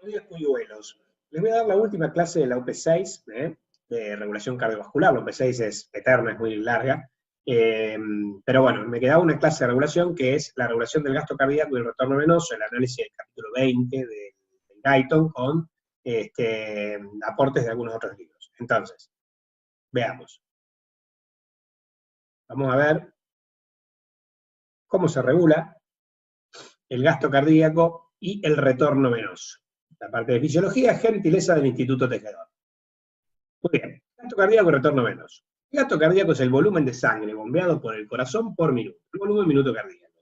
Buenos días, polluelos. Les voy a dar la última clase de la UP6, de regulación cardiovascular. La UP6 es eterna, es muy larga. Pero bueno, me quedaba una clase de regulación que es la regulación del gasto cardíaco y el retorno venoso, el análisis del capítulo 20 del Guyton con aportes de algunos otros libros. Entonces, veamos. Vamos a ver cómo se regula el gasto cardíaco y el retorno venoso. La parte de fisiología, gentileza del Instituto Tejedor. Muy bien, gasto cardíaco y retorno venoso. El gasto cardíaco es el volumen de sangre bombeado por el corazón por minuto, el volumen minuto cardíaco.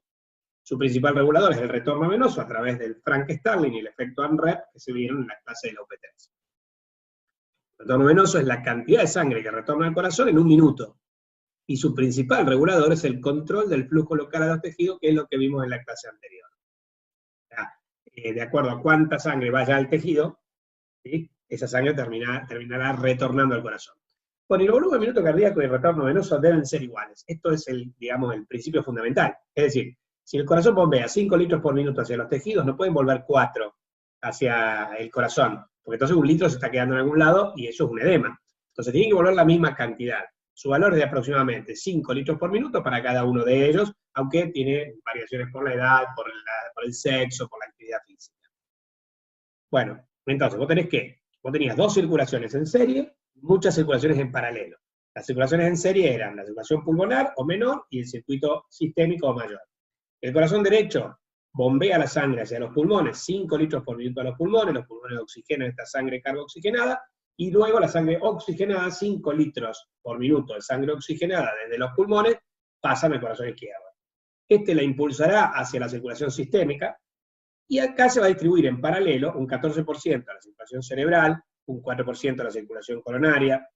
Su principal regulador es el retorno venoso a través del Frank-Starling y el efecto ANREP que se vieron en la clase de la UP3. El retorno venoso es la cantidad de sangre que retorna al corazón en un minuto. Y su principal regulador es el control del flujo local a los tejidos, que es lo que vimos en la clase anterior. De acuerdo a cuánta sangre vaya al tejido, ¿sí?, esa sangre terminará retornando al corazón. Bueno, y el volumen minuto cardíaco y el retorno venoso deben ser iguales. Esto es el principio fundamental. Es decir, si el corazón bombea 5 litros por minuto hacia los tejidos, no pueden volver 4 hacia el corazón, porque entonces un litro se está quedando en algún lado y eso es un edema. Entonces tienen que volver la misma cantidad. Su valor es de aproximadamente 5 litros por minuto para cada uno de ellos, aunque tiene variaciones por la edad, por el sexo, por la actividad física. Bueno, entonces, vos tenías 2 circulaciones en serie, muchas circulaciones en paralelo. Las circulaciones en serie eran la circulación pulmonar o menor y el circuito sistémico o mayor. El corazón derecho bombea la sangre hacia los pulmones, 5 litros por minuto a los pulmones oxigenan esta sangre carboxigenada, y luego la sangre oxigenada, 5 litros por minuto de sangre oxigenada desde los pulmones, pasan al corazón izquierdo. Este la impulsará hacia la circulación sistémica, y acá se va a distribuir en paralelo un 14% a la circulación cerebral, un 4% a la circulación coronaria,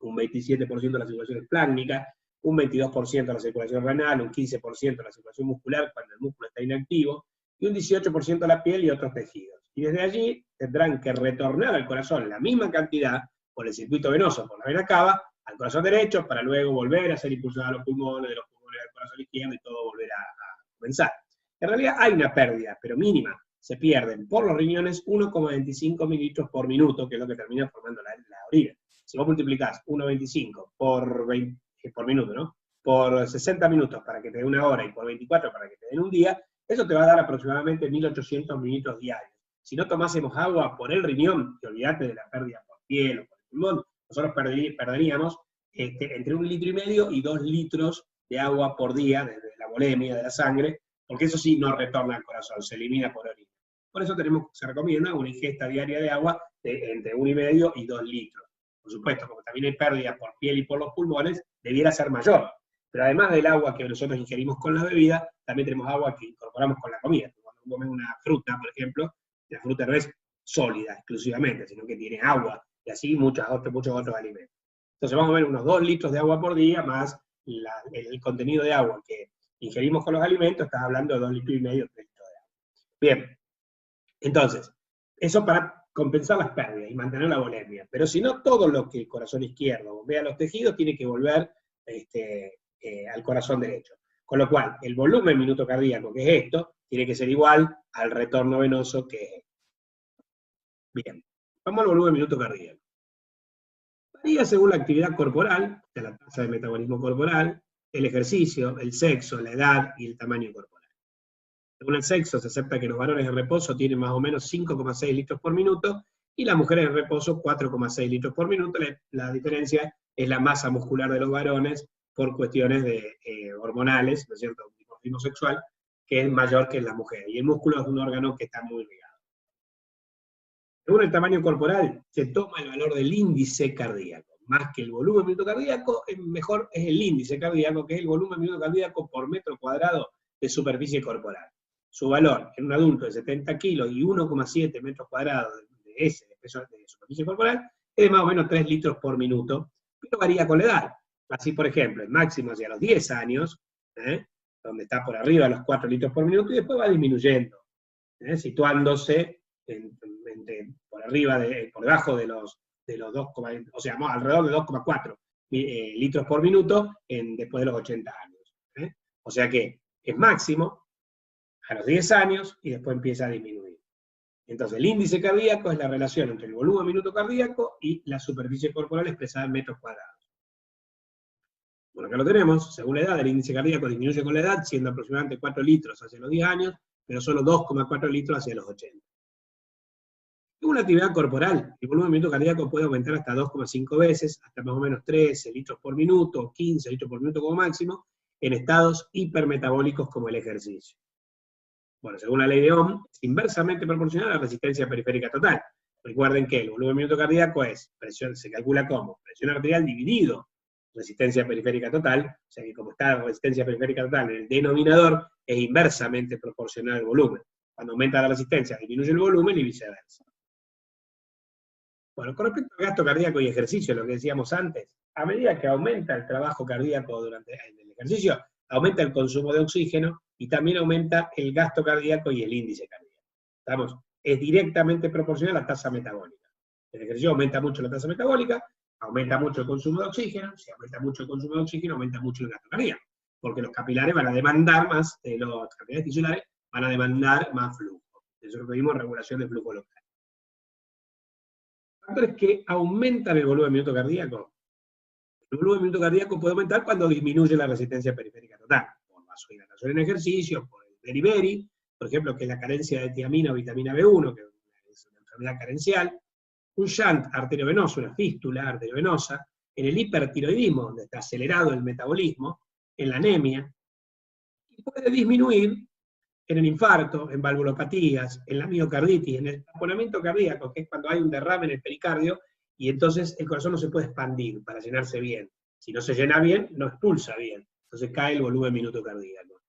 un 27% a la circulación esplácnica, un 22% a la circulación renal, un 15% a la circulación muscular cuando el músculo está inactivo, y un 18% a la piel y otros tejidos. Y desde allí tendrán que retornar al corazón la misma cantidad por el circuito venoso, por la vena cava, al corazón derecho, para luego volver a ser impulsado a los pulmones, de los pulmones al corazón izquierdo, y todo volver a comenzar. En realidad hay una pérdida, pero mínima. Se pierden por los riñones 1,25 mililitros por minuto, que es lo que termina formando la orina. Si vos multiplicás 1,25 por minuto, ¿no?, por 60 minutos para que te dé una hora y por 24 para que te den un día, eso te va a dar aproximadamente 1.800 mililitros diarios. Si no tomásemos agua por el riñón, que olvídate de la pérdida por piel o por el pulmón, nosotros perderíamos entre 1,5 litros y 2 litros de agua por día, desde la volemia de la sangre, porque eso sí no retorna al corazón, se elimina por orina. Por eso se recomienda una ingesta diaria de agua de entre 1,5 y 2 litros. Por supuesto, como también hay pérdida por piel y por los pulmones, debiera ser mayor. Pero además del agua que nosotros ingerimos con la bebida, también tenemos agua que incorporamos con la comida. Cuando uno come una fruta, por ejemplo, la fruta no es sólida exclusivamente, sino que tiene agua, y así muchos otros alimentos. Entonces vamos a ver unos 2 litros de agua por día, más el contenido de agua que ingerimos con los alimentos, estás hablando de 2,5 litros, 3 litros de agua. Bien, entonces, eso para compensar las pérdidas y mantener la volemia. Pero si no, todo lo que el corazón izquierdo bombea a los tejidos tiene que volver al corazón derecho. Con lo cual, el volumen minuto cardíaco, que es esto, tiene que ser igual al retorno venoso, que es esto. Bien, vamos al volumen minuto cardíaco. Varía según la actividad corporal, de la tasa de metabolismo corporal, el ejercicio, el sexo, la edad y el tamaño corporal. Según el sexo, se acepta que los varones en reposo tienen más o menos 5,6 litros por minuto, y las mujeres en reposo 4,6 litros por minuto. La diferencia es la masa muscular de los varones por cuestiones hormonales, ¿no es cierto?, un dimorfismo sexual, que es mayor que en las mujeres. Y el músculo es un órgano que está muy ligado. Según el tamaño corporal, se toma el valor del índice cardíaco. Más que el volumen minuto cardíaco, mejor es el índice cardíaco, que es el volumen minuto cardíaco por metro cuadrado de superficie corporal. Su valor en un adulto de 70 kilos y 1,7 metros cuadrados de superficie corporal es de más o menos 3 litros por minuto, pero varía con la edad. Así, por ejemplo, el máximo hacia los 10 años, donde está por arriba de los 4 litros por minuto, y después va disminuyendo, situándose por debajo de los 2, o sea, alrededor de 2,4 litros por minuto después de los 80 años. O sea que es máximo a los 10 años y después empieza a disminuir. Entonces, el índice cardíaco es la relación entre el volumen minuto cardíaco y la superficie corporal expresada en metros cuadrados. Bueno, acá lo tenemos. Según la edad, el índice cardíaco disminuye con la edad, siendo aproximadamente 4 litros hacia los 10 años, pero solo 2,4 litros hacia los 80. En una actividad corporal, el volumen minuto cardíaco puede aumentar hasta 2,5 veces, hasta más o menos 13 litros por minuto, o 15 litros por minuto como máximo, en estados hipermetabólicos como el ejercicio. Bueno, según la ley de Ohm, es inversamente proporcional a la resistencia periférica total. Recuerden que el volumen minuto cardíaco es presión, se calcula como presión arterial dividido resistencia periférica total, o sea que como está la resistencia periférica total en el denominador, es inversamente proporcional al volumen. Cuando aumenta la resistencia, disminuye el volumen y viceversa. Bueno, con respecto al gasto cardíaco y ejercicio, lo que decíamos antes, a medida que aumenta el trabajo cardíaco durante el ejercicio, aumenta el consumo de oxígeno y también aumenta el gasto cardíaco y el índice cardíaco. ¿Estamos? Es directamente proporcional a la tasa metabólica. El ejercicio aumenta mucho la tasa metabólica, aumenta mucho el consumo de oxígeno, si aumenta mucho el consumo de oxígeno, aumenta mucho el gasto cardíaco, porque los capilares van a demandar más, los capilares tisulares van a demandar más flujo. Eso es lo que vimos, regulación de flujo local. Factores que aumentan el volumen minuto cardíaco. El volumen minuto cardíaco puede aumentar cuando disminuye la resistencia periférica total, por vasodilatación en ejercicio, por el beriberi, por ejemplo, que es la carencia de tiamina o vitamina B1, que es una enfermedad carencial, un shunt arteriovenoso, una fístula arteriovenosa, en el hipertiroidismo, donde está acelerado el metabolismo, en la anemia, y puede disminuir en el infarto, en valvulopatías, en la miocarditis, en el taponamiento cardíaco, que es cuando hay un derrame en el pericardio, y entonces el corazón no se puede expandir para llenarse bien. Si no se llena bien, no expulsa bien. Entonces cae el volumen minuto cardíaco.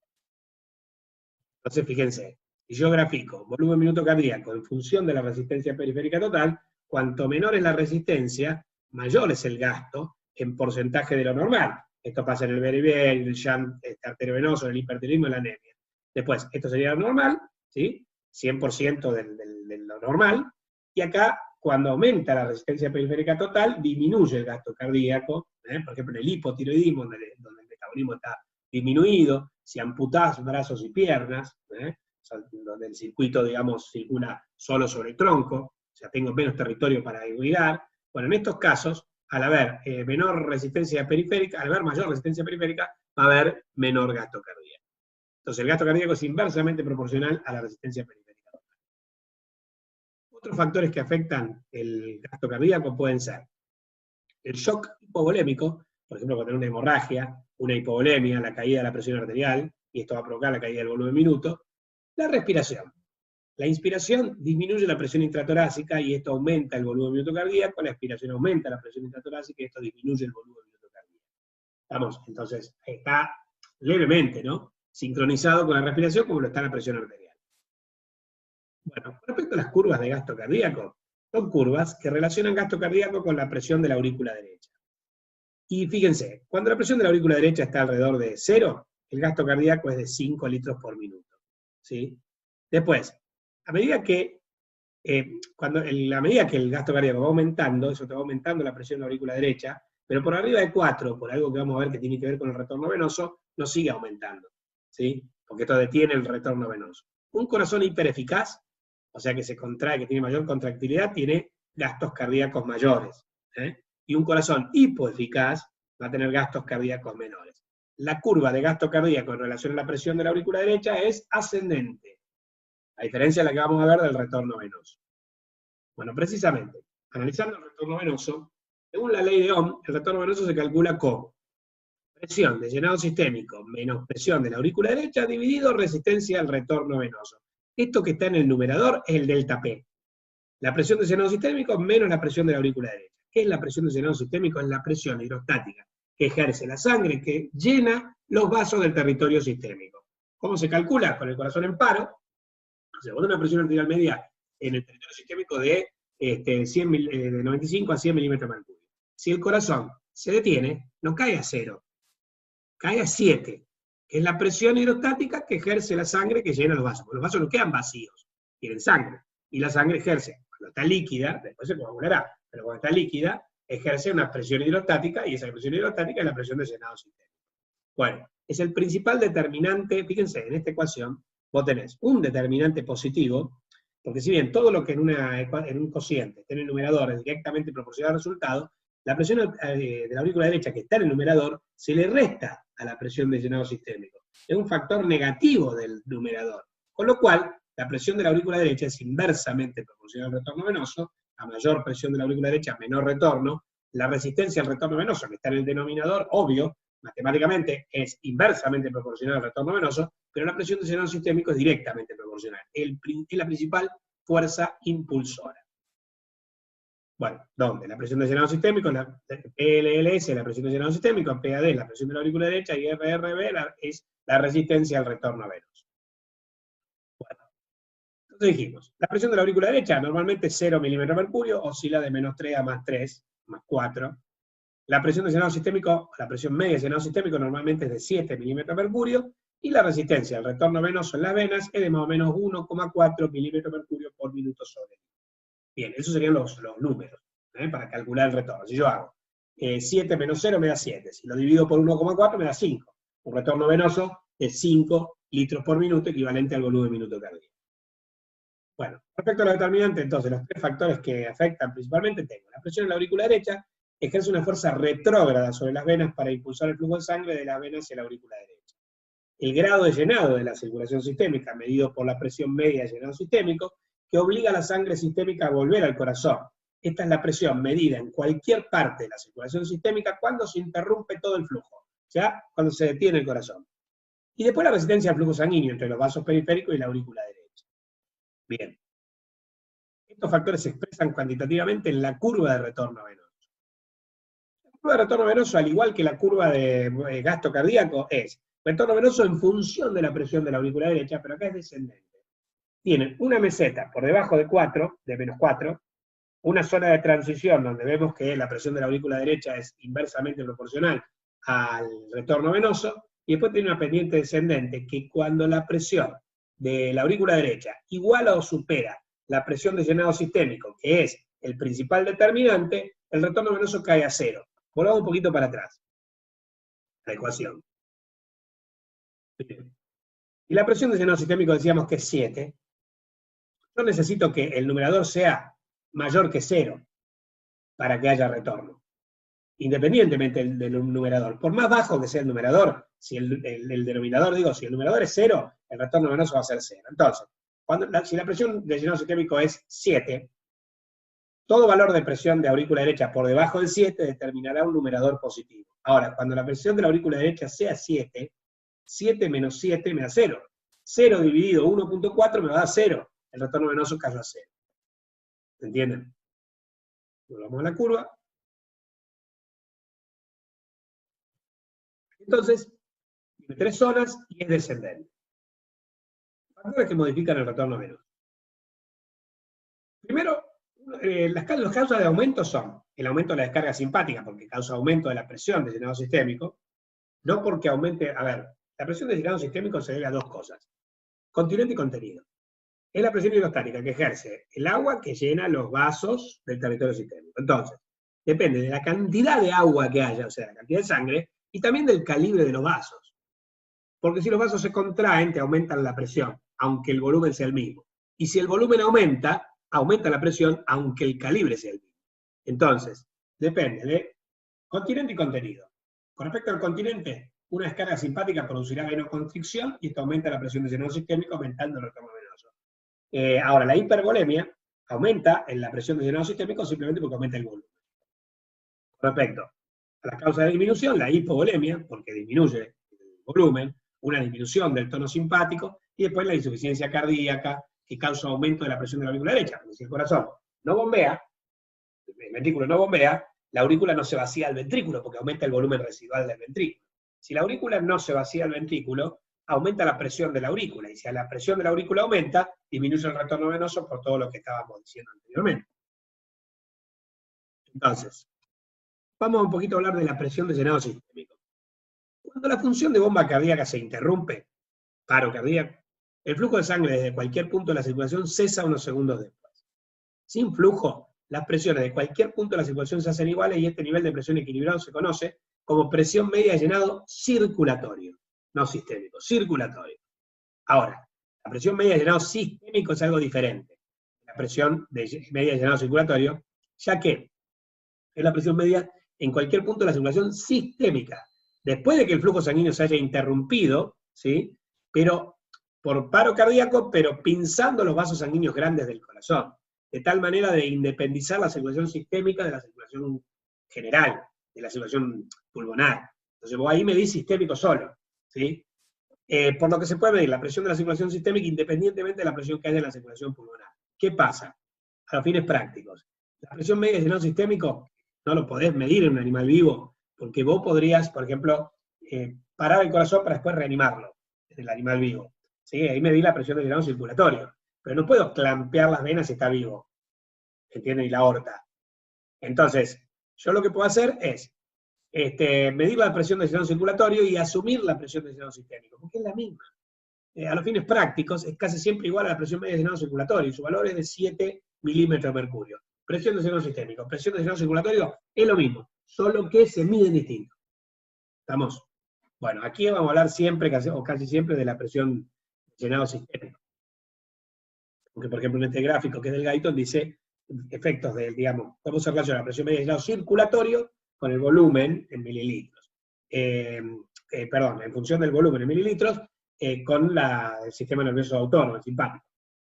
Entonces fíjense, si yo grafico volumen minuto cardíaco en función de la resistencia periférica total, cuanto menor es la resistencia, mayor es el gasto en porcentaje de lo normal. Esto pasa en el beriberi, en el shunt arteriovenoso, en el hipertiroidismo y en la anemia. Después, esto sería lo normal, ¿sí? 100% de lo normal, y acá, cuando aumenta la resistencia periférica total, disminuye el gasto cardíaco, por ejemplo, en el hipotiroidismo, donde el metabolismo está disminuido, si amputás brazos y piernas, donde el circuito, digamos, circula solo sobre el tronco, o sea, tengo menos territorio para irrigar. Bueno, en estos casos, al haber menor resistencia periférica, al haber mayor resistencia periférica, va a haber menor gasto cardíaco. Entonces el gasto cardíaco es inversamente proporcional a la resistencia periférica total. Otros factores que afectan el gasto cardíaco pueden ser el shock hipovolémico, por ejemplo, cuando hay una hemorragia, una hipovolemia, la caída de la presión arterial, y esto va a provocar la caída del volumen minuto. La respiración. La inspiración disminuye la presión intratorácica y esto aumenta el volumen minuto cardíaco, la expiración aumenta la presión intratorácica y esto disminuye el volumen minuto cardíaco. ¿Estamos? Entonces, está levemente, ¿no?, sincronizado con la respiración como lo está la presión arterial. Bueno, respecto a las curvas de gasto cardíaco, son curvas que relacionan gasto cardíaco con la presión de la aurícula derecha. Y fíjense, cuando la presión de la aurícula derecha está alrededor de 0, el gasto cardíaco es de 5 litros por minuto. ¿Sí? Después, a medida que el gasto cardíaco va aumentando, eso te va aumentando la presión de la aurícula derecha, pero por arriba de 4, por algo que vamos a ver que tiene que ver con el retorno venoso, no sigue aumentando, ¿sí? Porque esto detiene el retorno venoso. Un corazón hipereficaz, o sea que se contrae, que tiene mayor contractilidad, tiene gastos cardíacos mayores, y un corazón hipoeficaz va a tener gastos cardíacos menores. La curva de gasto cardíaco en relación a la presión de la aurícula derecha es ascendente, a diferencia de la que vamos a ver del retorno venoso. Bueno, precisamente, analizando el retorno venoso, según la ley de Ohm, el retorno venoso se calcula como presión de llenado sistémico menos presión de la aurícula derecha dividido resistencia al retorno venoso. Esto que está en el numerador es el delta P. La presión de llenado sistémico menos la presión de la aurícula derecha. ¿Qué es la presión de llenado sistémico? Es la presión hidrostática que ejerce la sangre que llena los vasos del territorio sistémico. ¿Cómo se calcula? Con el corazón en paro, se pone una presión arterial media en el territorio sistémico de 95 a 100 milímetros de mercurio. Si el corazón se detiene, no cae a 0, cae a 7, que es la presión hidrostática que ejerce la sangre que llena los vasos. Porque los vasos no quedan vacíos, tienen sangre. Y la sangre ejerce, cuando está líquida, después se coagulará, pero cuando está líquida, ejerce una presión hidrostática, y esa presión hidrostática es la presión de llenado sistémico. Bueno, es el principal determinante, fíjense, en esta ecuación, vos tenés un determinante positivo, Porque si bien todo lo que en un cociente está en el numerador es directamente proporcional al resultado, la presión de la aurícula derecha que está en el numerador se le resta a la presión de llenado sistémico. Es un factor negativo del numerador. Con lo cual, la presión de la aurícula derecha es inversamente proporcional al retorno venoso. A mayor presión de la aurícula derecha, menor retorno. La resistencia al retorno venoso, que está en el denominador, obvio, matemáticamente es inversamente proporcional al retorno venoso, pero la presión de llenado sistémico es directamente proporcional. Es la principal fuerza impulsora. Bueno, ¿dónde? La presión de llenado sistémico, la PLLS, la presión de llenado sistémico, PAD, la presión de la aurícula derecha, y RRB es la resistencia al retorno venoso. Bueno, entonces dijimos, la presión de la aurícula derecha normalmente es 0 milímetros de mercurio, oscila de -3 a +3, +4. La presión de llenado sistémico, la presión media de llenado sistémico normalmente es de 7 milímetros de mercurio, y la resistencia al retorno venoso en las venas es de más o menos 1,4 milímetros de mercurio por minuto sobre. Bien, esos serían los números, para calcular el retorno. Si yo hago 7 menos 0 me da 7, si lo divido por 1,4 me da 5. Un retorno venoso de 5 litros por minuto, equivalente al volumen minuto cardíaco. Bueno, respecto a los determinantes, entonces, los tres factores que afectan principalmente, tengo la presión en la aurícula derecha, ejerce una fuerza retrógrada sobre las venas para impulsar el flujo de sangre de las venas hacia la aurícula derecha. El grado de llenado de la circulación sistémica, medido por la presión media de llenado sistémico, que obliga a la sangre sistémica a volver al corazón. Esta es la presión medida en cualquier parte de la circulación sistémica cuando se interrumpe todo el flujo, o sea, cuando se detiene el corazón. Y después la resistencia al flujo sanguíneo entre los vasos periféricos y la aurícula derecha. Bien. Estos factores se expresan cuantitativamente en la curva de retorno venoso. La curva de retorno venoso, al igual que la curva de gasto cardíaco, es retorno venoso en función de la presión de la aurícula derecha, pero acá es descendente. Tienen una meseta por debajo de 4, de -4, una zona de transición donde vemos que la presión de la aurícula derecha es inversamente proporcional al retorno venoso, y después tiene una pendiente descendente que cuando la presión de la aurícula derecha iguala o supera la presión de llenado sistémico, que es el principal determinante, el retorno venoso cae a 0. Volvamos un poquito para atrás. La ecuación. Y la presión de llenado sistémico decíamos que es 7. Yo necesito que el numerador sea mayor que 0 para que haya retorno, independientemente del numerador. Por más bajo que sea el numerador, si el denominador, digo, si el numerador es 0, el retorno venoso va a ser 0. Entonces, si la presión de llenado sistémico es 7, todo valor de presión de aurícula derecha por debajo del 7 determinará un numerador positivo. Ahora, cuando la presión de la aurícula derecha sea 7, 7 menos 7 me da 0. 0 dividido 1.4 me va a dar 0. El retorno venoso cayó a 0. ¿Entienden? Volvamos a la curva. Entonces, tiene 3 zonas y es descendente. Factores que modifican el retorno venoso. Primero, las causas de aumento son el aumento de la descarga simpática, porque causa aumento de la presión de llenado sistémico, no porque aumente, a ver, la presión de llenado sistémico se debe a dos cosas, continente y contenido. Es la presión hidrostática que ejerce el agua que llena los vasos del territorio sistémico. Entonces, depende de la cantidad de agua que haya, o sea, la cantidad de sangre, y también del calibre de los vasos. Porque si los vasos se contraen, te aumentan la presión, aunque el volumen sea el mismo. Y si el volumen aumenta, aumenta la presión, aunque el calibre sea el mismo. Entonces, depende de continente y contenido. Con respecto al continente, una descarga simpática producirá venoconstricción y esto aumenta la presión de llenado sistémico, aumentando el retorno venoso. Ahora, la hipervolemia aumenta en la presión de llenado sistémico simplemente porque aumenta el volumen. Con respecto a la causa de disminución, la hipovolemia, porque disminuye el volumen, una disminución del tono simpático, y después la insuficiencia cardíaca, que causa aumento de la presión de la aurícula derecha. Porque si el corazón no bombea, el ventrículo no bombea, la aurícula no se vacía al ventrículo, porque aumenta el volumen residual del ventrículo. Si la aurícula no se vacía al ventrículo, aumenta la presión de la aurícula, y si la presión de la aurícula aumenta, disminuye el retorno venoso por todo lo que estábamos diciendo anteriormente. Entonces, vamos un poquito a hablar de la presión de llenado sistémico. Cuando la función de bomba cardíaca se interrumpe, paro cardíaco, el flujo de sangre desde cualquier punto de la circulación cesa unos segundos después. Sin flujo, las presiones de cualquier punto de la circulación se hacen iguales y este nivel de presión equilibrado se conoce como presión media de llenado circulatorio, no sistémico, circulatorio. Ahora, la presión media de llenado sistémico es algo diferente. presión media de llenado circulatorio, ya que es la presión media en cualquier punto de la circulación sistémica, después de que el flujo sanguíneo se haya interrumpido, ¿sí? Pero por paro cardíaco, pero pinzando los vasos sanguíneos grandes del corazón, de tal manera de independizar la circulación sistémica de la circulación general, de la circulación pulmonar. Entonces vos ahí medís sistémico solo, ¿sí? Por lo que se puede medir la presión de la circulación sistémica independientemente de la presión que haya en la circulación pulmonar. ¿Qué pasa? A los fines prácticos. La presión media de llenado sistémico no lo podés medir en un animal vivo, porque vos podrías, por ejemplo, parar el corazón para después reanimarlo en el animal vivo. ¿Sí? Ahí medí la presión de llenado circulatorio. Pero no puedo clampear las venas si está vivo. ¿Entienden? Y la aorta. Entonces, yo lo que puedo hacer es medir la presión de llenado circulatorio y asumir la presión de llenado sistémico, porque es la misma. A los fines prácticos es casi siempre igual a la presión media de llenado circulatorio, y su valor es de 7 milímetros de mercurio. Presión de llenado sistémico, presión de llenado circulatorio es lo mismo, solo que se miden distinto. ¿Estamos? Bueno, aquí vamos a hablar siempre, o casi siempre, de la presión de llenado sistémico. Porque, por ejemplo, en este gráfico que es del Guyton dice efectos del, digamos, cómo se relaciona la presión media de llenado circulatorio con el volumen en mililitros. Perdón, en función del volumen en mililitros, con el sistema nervioso autónomo, el simpático.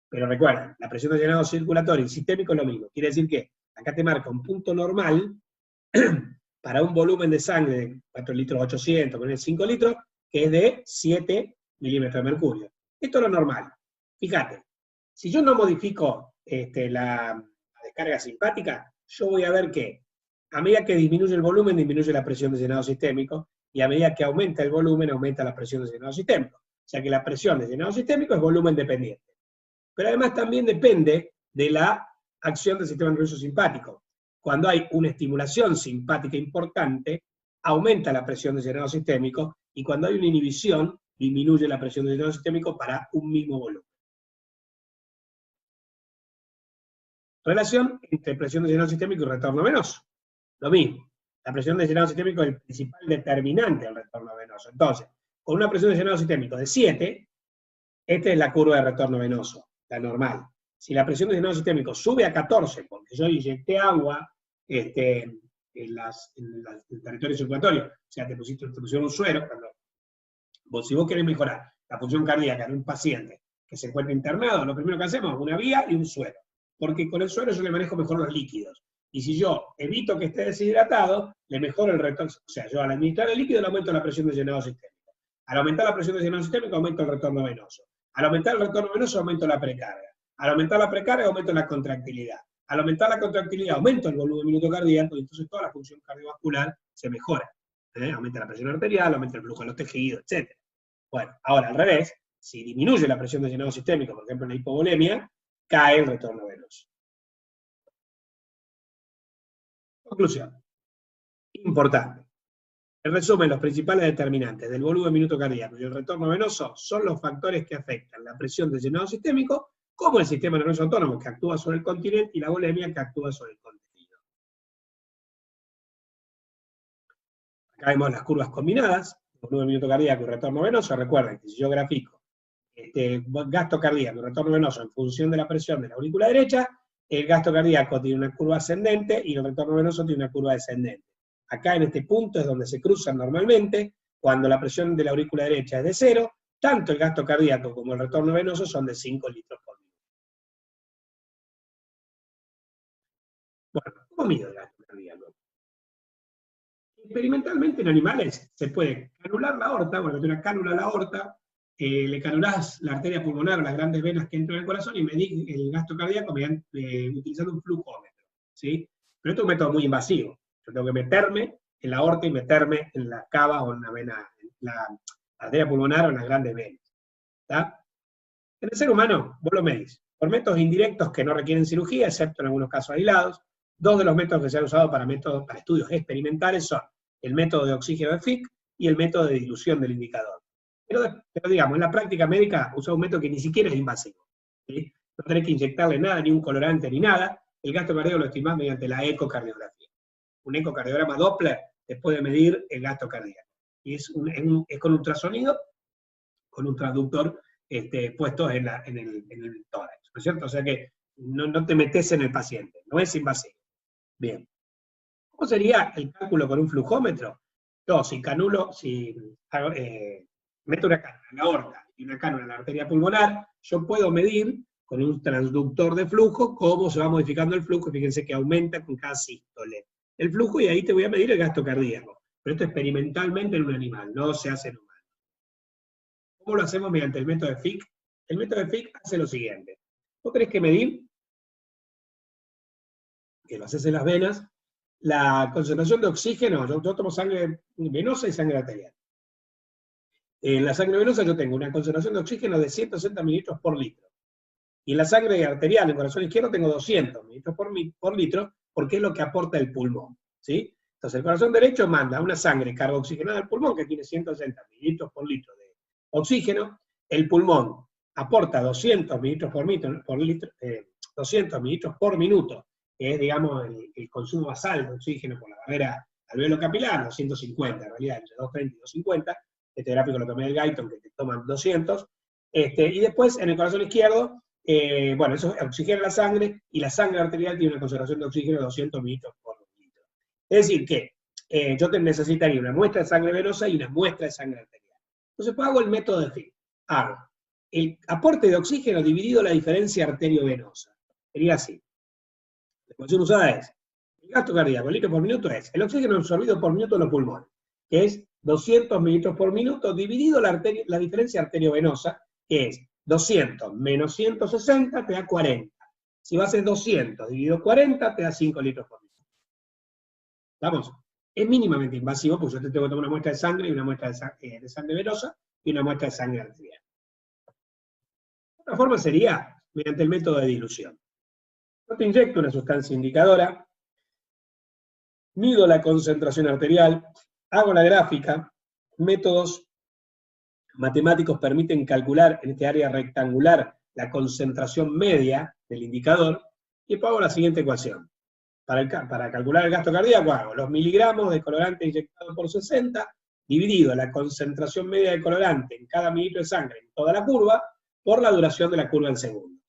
Pero recuerden, la presión de llenado circulatorio y sistémico es lo mismo. Quiere decir que acá te marca un punto normal para un volumen de sangre de 4 litros 800, con el 5 litros, que es de 7 milímetros de mercurio. Esto es lo normal. Fíjate, si yo no modifico la descarga simpática, yo voy a ver que a medida que disminuye el volumen, disminuye la presión de llenado sistémico, y a medida que aumenta el volumen, aumenta la presión de llenado sistémico. O sea que la presión de llenado sistémico es volumen dependiente. Pero además también depende de la acción del sistema nervioso simpático. Cuando hay una estimulación simpática importante, aumenta la presión de llenado sistémico, y cuando hay una inhibición, disminuye la presión de llenado sistémico para un mismo volumen. Relación entre presión de llenado sistémico y retorno venoso. Lo mismo. La presión de llenado sistémico es el principal determinante del retorno venoso. Entonces, con una presión de llenado sistémico de 7, esta es la curva de retorno venoso, la normal. Si la presión de llenado sistémico sube a 14, porque yo inyecté agua en el territorio circulatorio, o sea, te pusieron un suero, si vos querés mejorar la función cardíaca en un paciente que se encuentra internado, lo primero que hacemos es una vía y un suero, porque con el suero yo le manejo mejor los líquidos. Y si yo evito que esté deshidratado, le mejoro el retorno. O sea, yo al administrar el líquido le aumento la presión de llenado sistémico. Al aumentar la presión de llenado sistémico, aumento el retorno venoso. Al aumentar el retorno venoso, aumento la precarga. Al aumentar la precarga, aumento la contractilidad. Al aumentar la contractilidad, aumento el volumen minuto cardíaco, y entonces toda la función cardiovascular se mejora. Aumenta la presión arterial, aumenta el flujo de los tejidos, etc. Bueno, ahora al revés, si disminuye la presión de llenado sistémico, por ejemplo en la hipovolemia, cae el retorno venoso. Conclusión. Importante. En resumen, los principales determinantes del volumen minuto cardíaco y el retorno venoso son los factores que afectan la presión de llenado sistémico, como el sistema nervioso autónomo que actúa sobre el continente y la volemia que actúa sobre el contenido. Acá vemos las curvas combinadas, volumen minuto cardíaco y retorno venoso. Recuerden que si yo grafico gasto cardíaco y retorno venoso en función de la presión de la aurícula derecha, el gasto cardíaco tiene una curva ascendente y el retorno venoso tiene una curva descendente. Acá en este punto es donde se cruzan normalmente. Cuando la presión de la aurícula derecha es de 0, tanto el gasto cardíaco como el retorno venoso son de 5 litros por minuto. Bueno, ¿cómo mido el gasto cardíaco? Experimentalmente en animales se puede canular la aorta, bueno, tiene una cánula a la aorta, le canulás la arteria pulmonar o las grandes venas que entran en el corazón y medís el gasto cardíaco utilizando un flujómetro, ¿sí? Pero esto es un método muy invasivo. Yo tengo que meterme en la aorta y meterme en las cavas o en la vena, en la arteria pulmonar o en las grandes venas. ¿Está? En el ser humano, vos lo medís por métodos indirectos que no requieren cirugía, excepto en algunos casos aislados. Dos de los métodos que se han usado para estudios experimentales son el método de oxígeno de Fick y el método de dilución del indicador. Pero digamos, en la práctica médica usa un método que ni siquiera es invasivo, ¿sí? No tenés que inyectarle nada, ni un colorante, ni nada. El gasto cardíaco lo estimás mediante la ecocardiografía. Un ecocardiograma Doppler te puede medir el gasto cardíaco. Y es con ultrasonido, con un transductor puesto en el tórax, ¿no es cierto? O sea que no te metes en el paciente, no es invasivo. Bien. ¿Cómo sería el cálculo con un flujómetro? Yo, si meto una cánula en la aorta y una cánula en la arteria pulmonar, yo puedo medir con un transductor de flujo cómo se va modificando el flujo, fíjense que aumenta con cada sístole el flujo, y ahí te voy a medir el gasto cardíaco. Pero esto experimentalmente en un animal, no se hace en humano. ¿Cómo lo hacemos mediante el método de Fick? El método de Fick hace lo siguiente. Vos tenés que medir, que lo haces en las venas, la concentración de oxígeno. Yo tomo sangre venosa y sangre arterial. En la sangre venosa yo tengo una concentración de oxígeno de 160 mililitros por litro. Y en la sangre arterial, en el corazón izquierdo, tengo 200 mililitros por litro, porque es lo que aporta el pulmón, ¿sí? Entonces el corazón derecho manda una sangre carboxigenada al pulmón, que tiene 160 mililitros por litro de oxígeno. El pulmón aporta 200 mililitros por minuto, que es, digamos, el consumo basal de oxígeno por la barrera alveolo capilar, 250 en realidad, entre 230 y 250, este gráfico lo tomé del Guyton, que te toman 200, y después en el corazón izquierdo, bueno, eso oxigena la sangre, y la sangre arterial tiene una concentración de oxígeno de 200 mililitros por litro. Es decir que yo necesitaría una muestra de sangre venosa y una muestra de sangre arterial. Entonces, pues hago el método de Fick. Hago el aporte de oxígeno dividido la diferencia arteriovenosa. Sería así. La ecuación usada es, el gasto cardíaco, litro por minuto, es el oxígeno absorbido por minuto en los pulmones, que es 200 mililitros por minuto, dividido la diferencia arteriovenosa, que es 200 menos 160 te da 40. Si vas a hacer 200 dividido 40, te da 5 litros por minuto. ¿Vamos? Es mínimamente invasivo, porque yo te tengo que tomar una muestra de sangre y una muestra de sangre venosa y una muestra de sangre arterial. Otra forma sería mediante el método de dilución. Yo te inyecto una sustancia indicadora, mido la concentración arterial, hago la gráfica, métodos matemáticos permiten calcular en este área rectangular la concentración media del indicador, y hago la siguiente ecuación. Para calcular el gasto cardíaco hago los miligramos de colorante inyectado por 60, dividido la concentración media de colorante en cada mililitro de sangre en toda la curva, por la duración de la curva en segundos.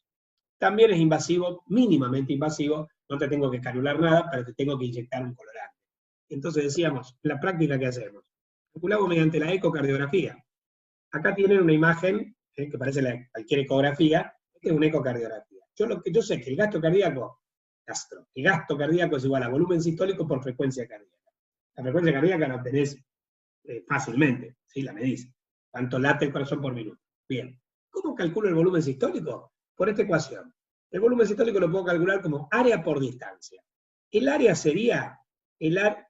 También es invasivo, mínimamente invasivo, no te tengo que canular nada, pero te tengo que inyectar un colorante. Entonces decíamos, en la práctica, ¿qué hacemos? Calculamos mediante la ecocardiografía. Acá tienen una imagen que parece cualquier ecografía, esta es una ecocardiografía. Yo sé que el gasto cardíaco es igual a volumen sistólico por frecuencia cardíaca. La frecuencia cardíaca la obtenés fácilmente, ¿sí? La medís. ¿Cuánto late el corazón por minuto? Bien. ¿Cómo calculo el volumen sistólico? Por esta ecuación. El volumen sistólico lo puedo calcular como área por distancia. El área sería el área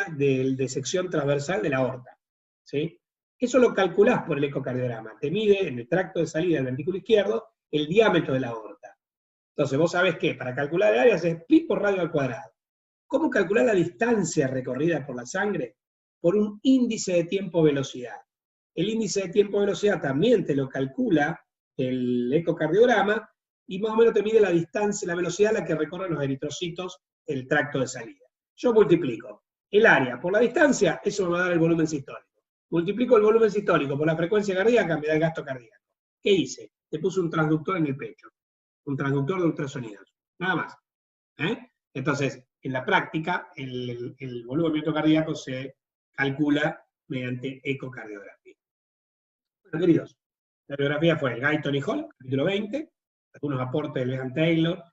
de sección transversal de la aorta, ¿sí? Eso lo calculás por el ecocardiograma. Te mide en el tracto de salida del ventrículo izquierdo el diámetro de la aorta. Entonces vos sabés que para calcular el área es pi por radio al cuadrado. ¿Cómo calcular la distancia recorrida por la sangre? Por un índice de tiempo-velocidad. El índice de tiempo-velocidad también te lo calcula el ecocardiograma, y más o menos te mide la distancia, la velocidad a la que recorren los eritrocitos el tracto de salida. Yo multiplico el área por la distancia, eso me va a dar el volumen sistólico. Multiplico el volumen sistólico por la frecuencia cardíaca, me da el gasto cardíaco. ¿Qué hice? Te puse un transductor en el pecho, un transductor de ultrasonidos, nada más. Entonces, en la práctica, el volumen cardíaco se calcula mediante ecocardiografía. Bueno, queridos, la biografía fue Guyton y Hall, capítulo 20, algunos aportes de Leon Taylor,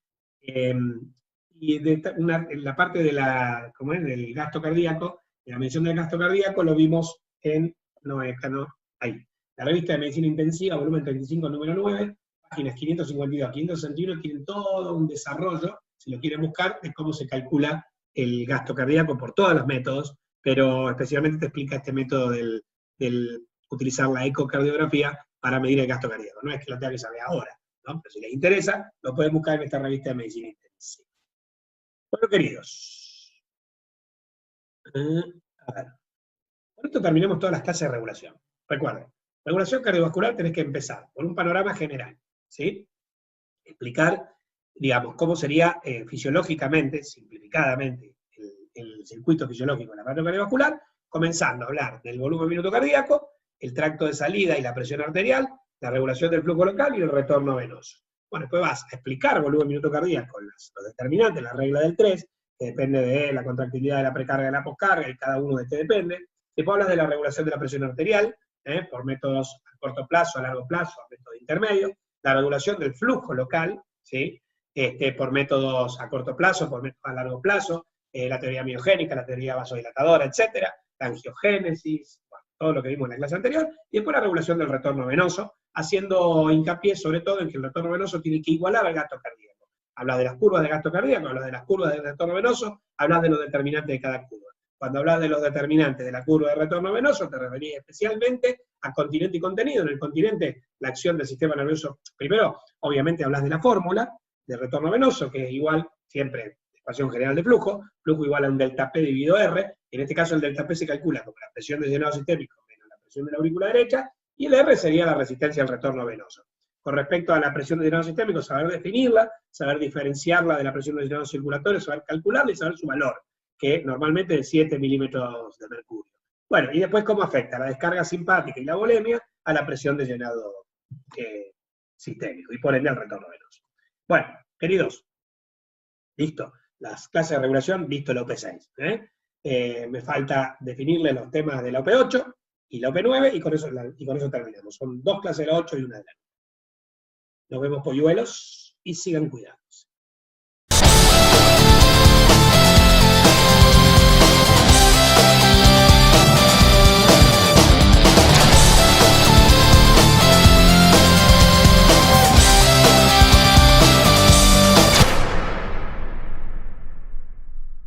y en la parte de del gasto cardíaco, de la mención del gasto cardíaco, lo vimos ahí. La revista de Medicina Intensiva, volumen 35, número 9, páginas 552 a 561, tienen todo un desarrollo, si lo quieren buscar, de cómo se calcula el gasto cardíaco por todos los métodos, pero especialmente te explica este método del utilizar la ecocardiografía para medir el gasto cardíaco. No es que lo tenga que saber ahora, ¿no? Pero si les interesa, lo pueden buscar en esta revista de Medicina Intensiva. Bueno, queridos. A ver. Con esto terminamos todas las clases de regulación. Recuerden, regulación cardiovascular tenés que empezar por un panorama general, ¿sí? Explicar, digamos, cómo sería fisiológicamente, simplificadamente, el circuito fisiológico del aparato cardiovascular, comenzando a hablar del volumen minuto cardíaco, el tracto de salida y la presión arterial, la regulación del flujo local y el retorno venoso. Bueno, después vas a explicar volumen minuto cardíaco, los determinantes, la regla del 3, que depende de la contractilidad de la precarga y de la poscarga, y cada uno de este depende. Después hablas de la regulación de la presión arterial, por métodos a corto plazo, a largo plazo, a métodos intermedios, la regulación del flujo local, ¿sí? Por métodos a corto plazo, por métodos a largo plazo, la teoría miogénica, la teoría vasodilatadora, etcétera, la angiogénesis, bueno, todo lo que vimos en la clase anterior, y después la regulación del retorno venoso, haciendo hincapié sobre todo en que el retorno venoso tiene que igualar al gasto cardíaco. Hablas de las curvas de gasto cardíaco, hablas de las curvas del retorno venoso, hablas de los determinantes de cada curva. Cuando hablas de los determinantes de la curva de retorno venoso, te referís especialmente a continente y contenido. En el continente, la acción del sistema nervioso, primero, obviamente hablas de la fórmula de retorno venoso, que es igual, siempre, ecuación general de flujo igual a un delta P dividido R, en este caso el delta P se calcula como la presión del llenado sistémico menos la presión de la aurícula derecha, y el R sería la resistencia al retorno venoso. Con respecto a la presión del llenado sistémico, saber definirla, saber diferenciarla de la presión del llenado circulatorio, saber calcularla y saber su valor, que normalmente es 7 milímetros de mercurio. Bueno, y después cómo afecta la descarga simpática y la volemia a la presión de llenado sistémico, y por ende al retorno venoso. Bueno, queridos, listo. Las clases de regulación, visto la OP6. Me falta definirle los temas de la OP8 y la OP9, y con eso terminamos. Son 2 clases de la 8 y una de la 9. Nos vemos, polluelos, y sigan cuidándose.